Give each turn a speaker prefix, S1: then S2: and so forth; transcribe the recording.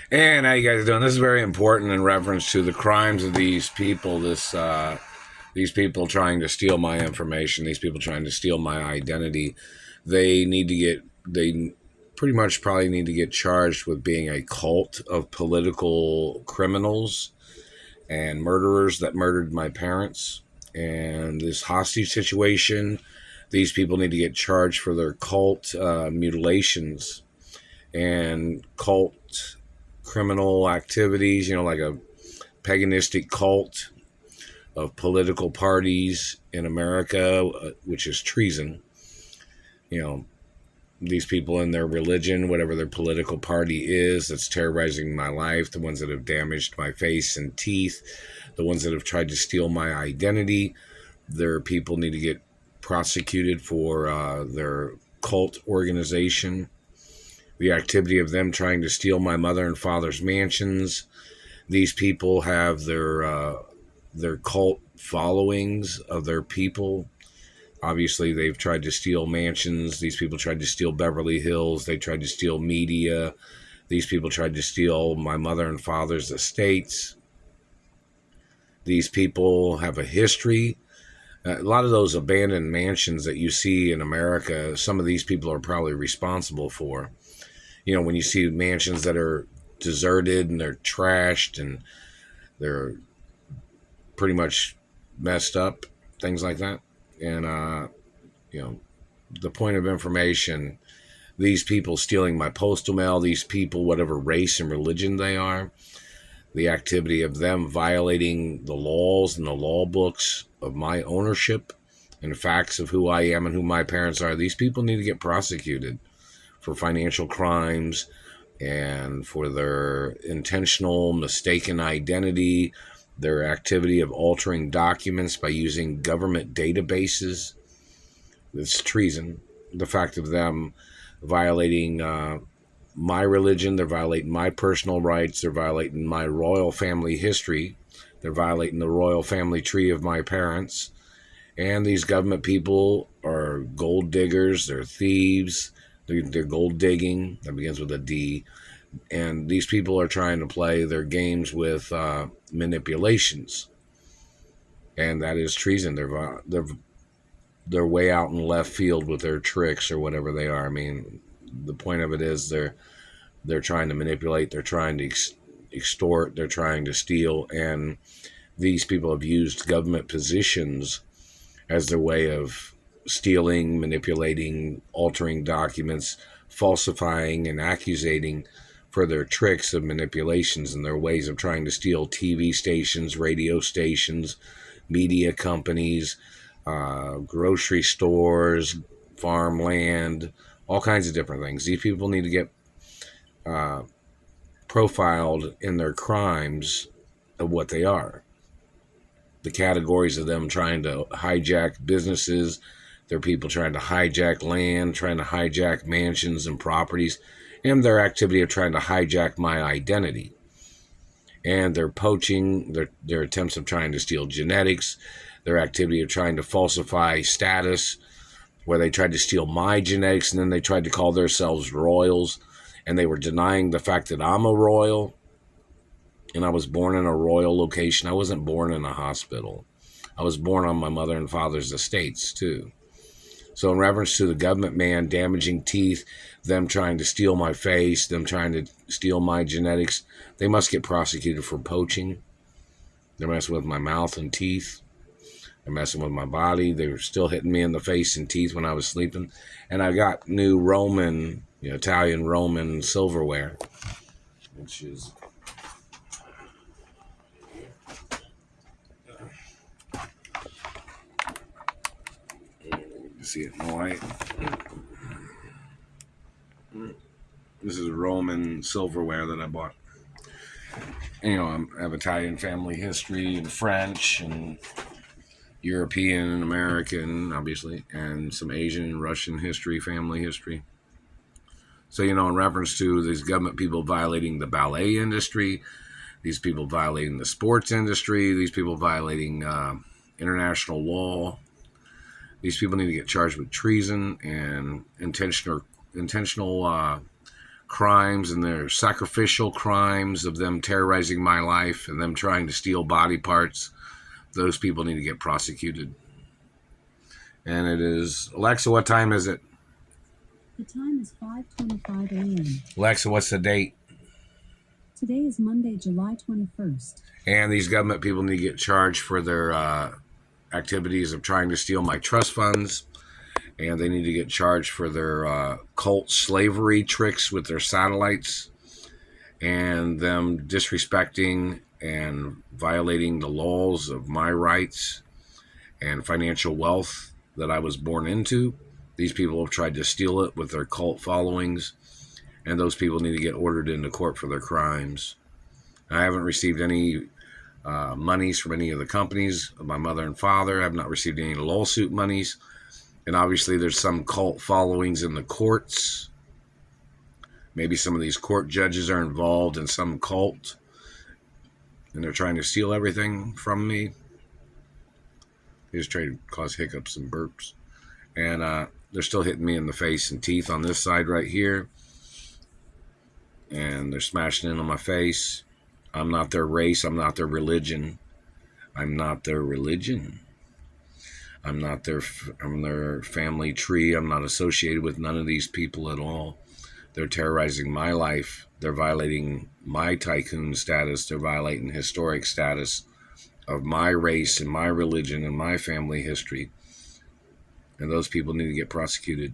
S1: And how you guys doing? This is very important in reference to the crimes of these people. These people trying to steal my information. These people trying to steal my identity. They need to get. They pretty much probably need to get charged with being a cult of political criminals and murderers that murdered my parents. And this hostage situation. These people need to get charged for their cult mutilations and cult criminal activities, like a paganistic cult of political parties in America, which is treason. You know, these people in their religion, whatever their political party is, that's terrorizing my life, the ones that have damaged my face and teeth, the ones that have tried to steal my identity, their people need to get prosecuted for their cult organization, the activity of them trying to steal my mother and father's mansions. These people have their cult followings of their people. Obviously, they've tried to steal mansions. These people tried to steal Beverly Hills. They tried to steal media. These people tried to steal my mother and father's estates. These people have a history. A lot of those abandoned mansions that you see in America, some of these people are probably responsible for. When you see mansions that are deserted and they're trashed and they're pretty much messed up, things like that. And, the point of information, these people stealing my postal mail, these people, whatever race and religion they are, the activity of them violating the laws and the law books of my ownership and facts of who I am and who my parents are, these people need to get prosecuted for financial crimes and for their intentional mistaken identity, their activity of altering documents by using government databases. It's treason. The fact of them violating my religion, they're violating my personal rights, they're violating my royal family history, they're violating the royal family tree of my parents. And these government people are gold diggers, they're thieves, they're gold digging. That begins with a D. And these people are trying to play their games with manipulations. And that is treason. They're way out in left field with their tricks or whatever they are. I mean, the point of it is they're trying to manipulate, they're trying to extort, they're trying to steal. And these people have used government positions as their way of stealing, manipulating, altering documents, falsifying, and accusating for their tricks of manipulations and their ways of trying to steal TV stations, radio stations, media companies, grocery stores, farmland, all kinds of different things. These people need to get profiled in their crimes of what they are. The categories of them trying to hijack businesses, there are people trying to hijack land, trying to hijack mansions and properties, and their activity of trying to hijack my identity. And their poaching, their attempts of trying to steal genetics, their activity of trying to falsify status, where they tried to steal my genetics and then they tried to call themselves royals, and they were denying the fact that I'm a royal and I was born in a royal location. I wasn't born in a hospital. I was born on my mother and father's estates too. So in reference to the government man damaging teeth, them trying to steal my face, them trying to steal my genetics, they must get prosecuted for poaching. They're messing with my mouth and teeth. They're messing with my body. They were still hitting me in the face and teeth when I was sleeping. And I got new Italian Roman silverware, which is... You see it in white. This is Roman silverware that I bought. And, I have Italian family history and French and European and American, obviously, and some Asian and Russian history, family history. So, in reference to these government people violating the ballet industry, these people violating the sports industry, these people violating international law, these people need to get charged with treason and intentional crimes and their sacrificial crimes of them terrorizing my life and them trying to steal body parts, those people need to get prosecuted. And it is, Alexa, what time is it?
S2: The time is 5:25 a.m.
S1: Alexa, what's the date?
S2: Today is Monday, July 21st.
S1: And these government people need to get charged for their activities of trying to steal my trust funds. And they need to get charged for their cult slavery tricks with their satellites and them disrespecting and violating the laws of my rights and financial wealth that I was born into. These people have tried to steal it with their cult followings, and those people need to get ordered into court for their crimes. I haven't received any monies from any of the companies of my mother and father. I have not received any lawsuit monies. And obviously there's some cult followings in the courts. Maybe some of these court judges are involved in some cult and they're trying to steal everything from me. They just try to cause hiccups and burps. And they're still hitting me in the face and teeth on this side right here. And they're smashing in on my face. I'm not their race. I'm not their religion. I'm not their religion. I'm their family tree. I'm not associated with none of these people at all. They're terrorizing my life. They're violating my tycoon status. They're violating historic status of my race and my religion and my family history. And those people need to get prosecuted.